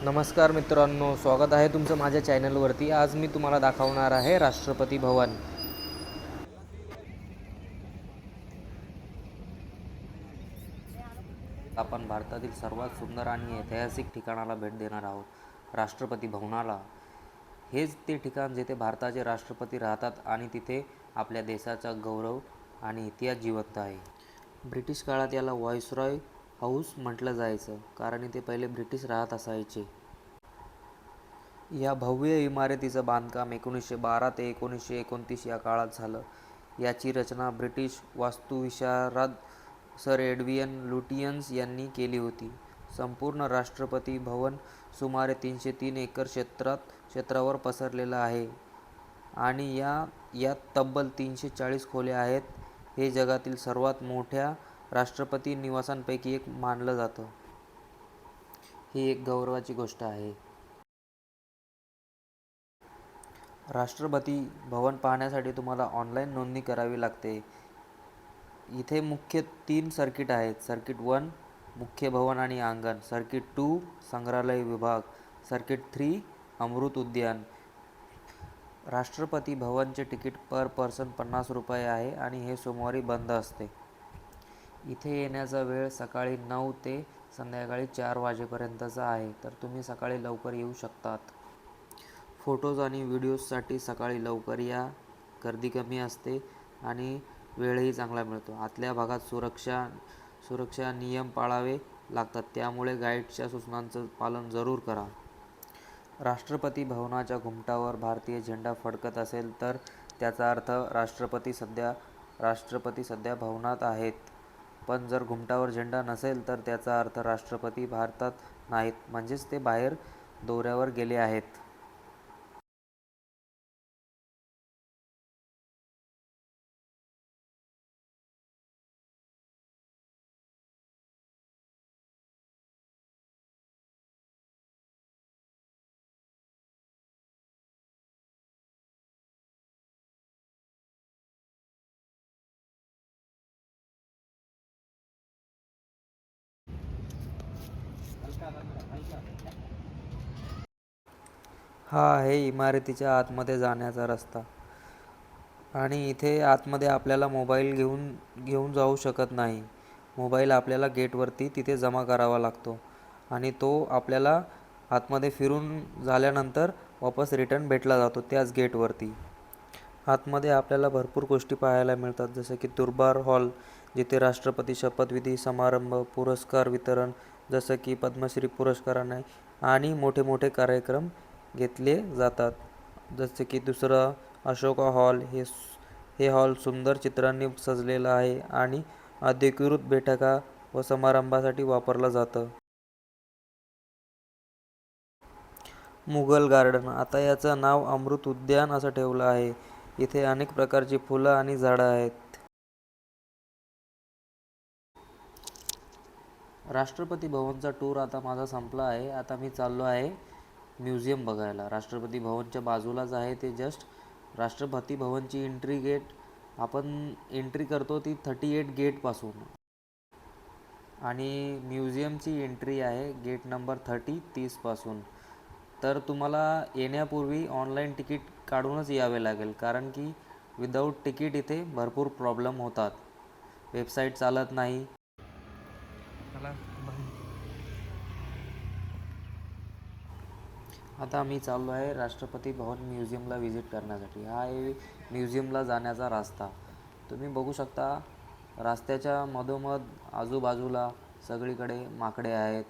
नमस्कार मित्रांनो, स्वागत आहे तुमचं माझ्या चॅनलवरती। आज मी तुम्हाला दाखवणार आहे राष्ट्रपती भवन। आपण भारतातील सर्वात सुंदर आणि ऐतिहासिक ठिकाणाला भेट देणार आहोत, राष्ट्रपती भवनाला। हेच ते ठिकाण जिथे भारताचे राष्ट्रपती राहतात आणि तिथे आपल्या देशाचा गौरव आणि इतिहास जिवंत आहे। ब्रिटिश काळात याला व्हाईसरॉय हाऊस म्हटलं जायचं, कारण इथे पहिले ब्रिटिश राहत असायचे। या भव्य इमारतीचं बांधकाम 1912 ते 1929 या काळात झालं। याची रचना ब्रिटिश वास्तुविशारद सर एडविन लुटियन्स यांनी केली होती। संपूर्ण राष्ट्रपती भवन सुमारे 303 एकर क्षेत्रावर पसरलेलं आहे आणि यात तब्बल 340 खोल्या आहेत। हे जगातील सर्वात मोठ्या राष्ट्रपती निवासांपैकी एक मानलं जातं। ही एक गौरवाची गोष्ट आहे। राष्ट्रपती भवन पाहण्यासाठी तुम्हाला ऑनलाईन नोंदणी करावी लागते। इथे मुख्य 3 सर्किट आहेत। सर्किट 1 मुख्य भवन आणि अंगण, सर्किट 2 संग्रहालय विभाग, सर्किट 3 अमृत उद्यान। राष्ट्रपती भवनचे तिकीट पर पर्सन 50 रुपये आहे आणि हे सोमवारी बंद असते। इथे येण्याचा वेळ सकाळी 9 ते संध्याकाळी 4 वाजेपर्यंतचा आहे, तर तुम्ही सकाळी लवकर येऊ शकतात। फोटोज आणि व्हिडिओजसाठी सकाळी लवकर या, गर्दी कमी असते आणि वेळही चांगला मिळतो। आतल्या भागात सुरक्षा नियम पाळावे लागतात, त्यामुळे गाईडच्या सूचनांचं पालन जरूर करा। राष्ट्रपती भवनाच्या घुमटावर भारतीय झेंडा फडकत असेल तर त्याचा अर्थ राष्ट्रपती सध्या भवनात आहेत। पण जर घुमटावर झेंडा नसेल तर त्याचा अर्थ राष्ट्रपती भारतात नाहीत, म्हणजेच ते बाहेर दौऱ्यावर गेले आहेत। हा आहे इमारतीच्या आतमध्ये जाण्याचा रस्ता आणि इथे आतमध्ये आपल्याला मोबाईल घेऊन जाऊ शकत नाही। मोबाईल आपल्याला गेटवरती तिथे जमा करावा लागतो आणि तो आपल्याला आतमध्ये फिरून झाल्यानंतर वापस रिटर्न भेटला जातो त्याच गेटवरती। आतमध्ये आपल्याला भरपूर गोष्टी पाहायला मिळतात, जसं की दरबार हॉल, जिथे राष्ट्रपती शपथविधी समारंभ, पुरस्कार वितरण जसं की पद्मश्री पुरस्काराने आणि मोठे मोठे कार्यक्रम घेतले जातात। जसे की दुसरं अशोका हॉल, हे हॉल सुंदर चित्रांनी सजलेलं आहे आणि अधिकृत बैठका व समारंभासाठी वापरलं जातं। मुघल गार्डन, आता याचं नाव अमृत उद्यान असं ठेवलं आहे। इथे अनेक प्रकारची फुलं आणि झाडं आहेत। राष्ट्रपती भवनचा टूर आता माझा संपला आहे। आता मी चाललो आहे म्युझियम बघायला। राष्ट्रपती भवनच्या बाजूलाच आहे ते जस्ट। राष्ट्रपती भवनची एंट्री गेट आपण एंट्री करतो ती 38 गेटपासून आणि म्युझियमची एंट्री आहे गेट नंबर 30 पासून। तर तुम्हाला येण्यापूर्वी ऑनलाईन तिकीट काढूनच यावे लागेल, कारण की विदाऊट तिकीट इथे भरपूर प्रॉब्लेम होतात, वेबसाईट चालत नाही। आता मी चाललो आहे राष्ट्रपती भवन म्युझियमला व्हिजिट करण्यासाठी। हा आहे म्युझियमला जाण्याचा रस्ता। तुम्ही बघू शकता रस्त्याच्या मधोमध आजूबाजूला सगळीकडे माकडे आहेत।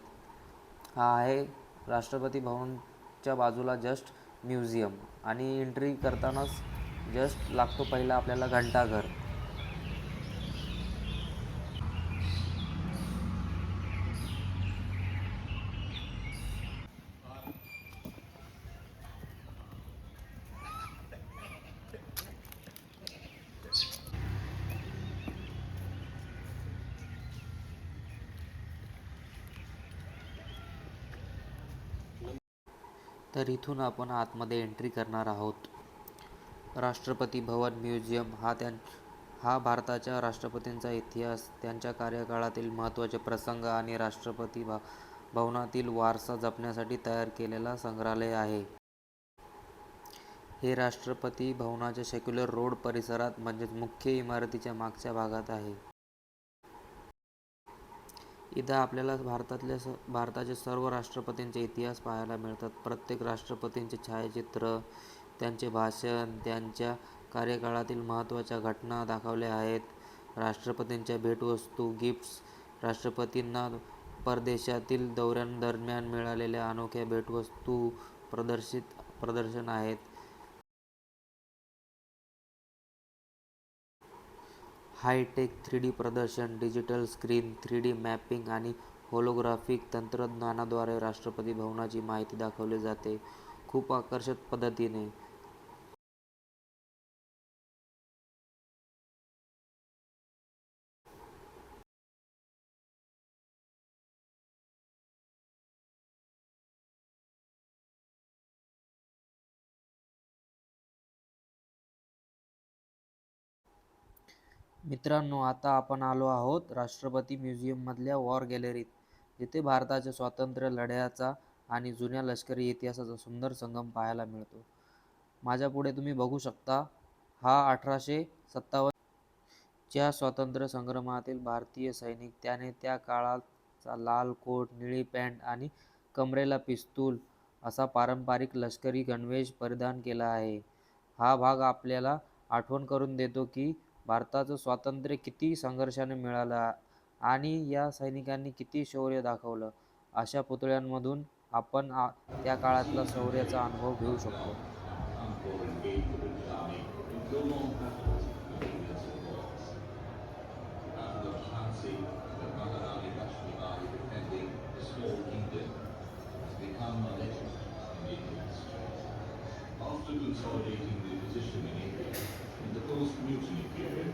हा आहे राष्ट्रपती भवनच्या बाजूला जस्ट म्युझियम आणि एंट्री करतानाच जस्ट लागतो पहिला आपल्याला घंटाघर। तर इथून आपण आतमध्ये एंट्री करणार आहोत। राष्ट्रपती भवन म्युझियम हा भारताच्या राष्ट्रपतींचा इतिहास, त्यांच्या कार्यकाळातील महत्त्वाचे प्रसंग आणि राष्ट्रपती भवनातील वारसा जपण्यासाठी तयार केलेला संग्रहालय आहे. हे राष्ट्रपती भवनाच्या सेक्युलर रोड परिसरात म्हणजेच मुख्य इमारतीच्या मागच्या भागात आहे. इथं आपल्याला भारताचे सर्व राष्ट्रपतींचे इतिहास पाहायला मिळतात. प्रत्येक राष्ट्रपतींचे छायाचित्र, त्यांचे भाषण, त्यांच्या कार्यकाळातील महत्त्वाच्या घटना दाखवल्या आहेत. राष्ट्रपतींच्या भेटवस्तू, गिफ्ट्स, राष्ट्रपतींना परदेशातील दौऱ्यांदरम्यान मिळालेल्या अनोख्या भेटवस्तू प्रदर्शन आहेत. हायटेक 3D प्रदर्शन, डिजिटल स्क्रीन, 3D मॅपिंग आणि होलोग्राफिक तंत्रज्ञानाद्वारे राष्ट्रपती भवनाची माहिती दाखवली जाते, खूप आकर्षक पद्धतीने. मित्रांनो, आता आपण आलो आहोत राष्ट्रपती म्युझियममधल्या वॉर गॅलरीत, जिथे भारताच्या स्वातंत्र्य लढ्याचा आणि जुन्या लष्करी इतिहासाचा सुंदर संगम पाहायला मिळतो. माझ्या पुढे तुम्ही बघू शकता, हा 1857 च्या स्वातंत्र्य संग्रामातील भारतीय सैनिक. त्याने त्या काळाचा लाल कोट, निळी पॅन्ट आणि कमरेला पिस्तूल असा पारंपरिक लष्करी गणवेश परिधान केला आहे. हा भाग आपल्याला आठवण करून देतो की भारताचं स्वातंत्र्य किती संघर्षाने मिळालं आणि या सैनिकांनी किती शौर्य दाखवलं. अशा पुतळ्यांमधून आपण त्या काळातला शौर्याचा अनुभव घेऊ शकतो. After consolidating the position in India in the post-mutiny period,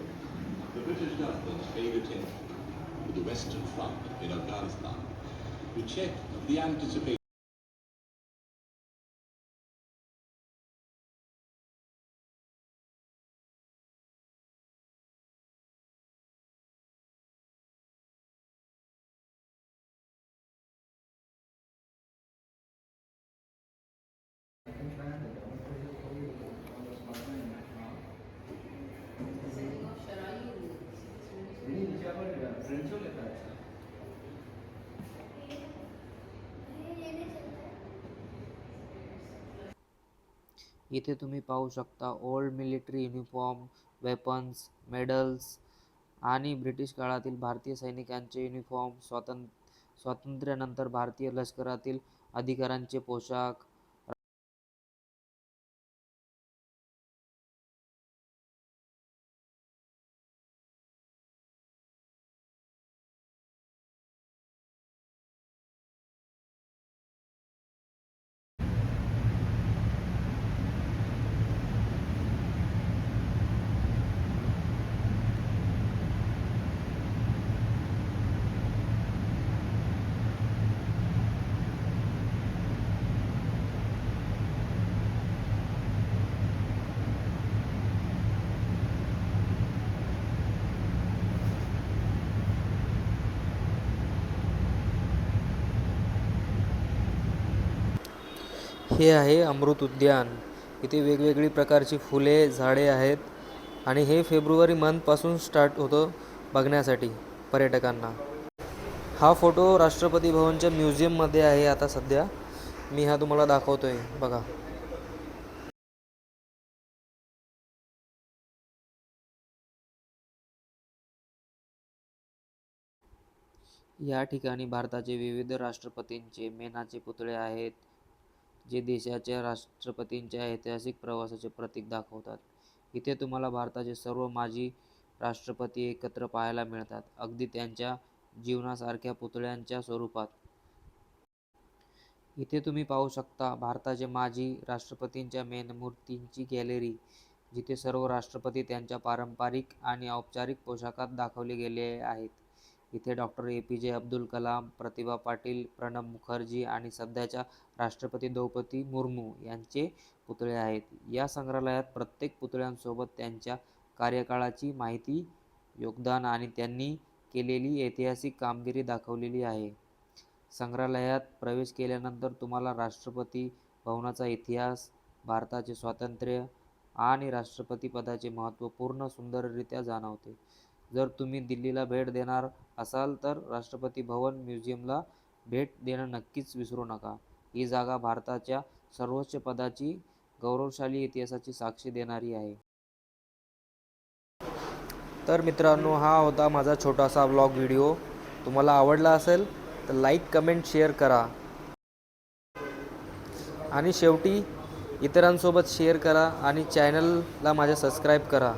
the British government paid attention to the Western Front in Afghanistan to check the anticipated इथे तुम्ही पाहू शकता old military uniform, weapons, medals आणि ब्रिटिश काळातील भारतीय सैनिकांचे uniform, स्वातंत्र्यानंतर भारतीय लष्करातील अधिकाऱ्यांचे पोशाख. हे आहे अमृत उद्यान. इथे वेगवेगळी प्रकारची फुले, झाडे आहेत आणि हे फेब्रुवारी मंथपासून स्टार्ट होतं बघण्यासाठी पर्यटकांना. हा फोटो राष्ट्रपती भवनच्या म्युझियममध्ये आहे आता सध्या. मी हा तुम्हाला दाखवतोय बघा. या ठिकाणी भारताचे विविध राष्ट्रपतींचे मेणाचे पुतळे आहेत, जे देशाच्या राष्ट्रपतींच्या ऐतिहासिक प्रवासाचे प्रतीक दाखवतात. इथे तुम्हाला भारताचे सर्व माजी राष्ट्रपती एकत्र पाहायला मिळतात, अगदी त्यांच्या जीवनासारख्या पुतळ्यांच्या स्वरूपात. इथे तुम्ही पाहू शकता भारताचे माजी राष्ट्रपतींच्या मूर्तींची गॅलरी, जिथे सर्व राष्ट्रपती त्यांच्या पारंपरिक आणि औपचारिक पोशाखात दाखवले गेले आहेत. इथे डॉक्टर APJ अब्दुल कलाम, प्रतिभा पाटील, प्रणब मुखर्जी आणि सध्याच्या राष्ट्रपती द्रौपदी मुर्मू यांचे पुतळे आहेत. या संग्रहालयात प्रत्येक पुतळ्यांसोबत त्यांच्या कार्यकाळाची माहिती, योगदान आणि त्यांनी केलेली ऐतिहासिक कामगिरी दाखवलेली आहे. संग्रहालयात प्रवेश केल्यानंतर तुम्हाला राष्ट्रपती भवनाचा इतिहास, भारताचे स्वातंत्र्य आणि राष्ट्रपती पदाचे महत्त्व पूर्ण सुंदररित्या जाणवते. जर तुम्ही दिल्लीला भेट देणार असाल तर राष्ट्रपती भवन म्युझियमला भेट देणं नक्कीच विसरू नका. ही जागा भारताच्या सर्वोच्च पदाची गौरवशाली इतिहासाची साक्ष देणारी आहे. तर मित्रांनो, हा होता माझा छोटासा व्लॉग व्हिडिओ. तुम्हाला आवडला असेल तर लाईक, कमेंट, शेअर करा आणि शेवटी इतरांसोबत शेअर करा आणि चॅनलला माझ्या सबस्क्राईब करा.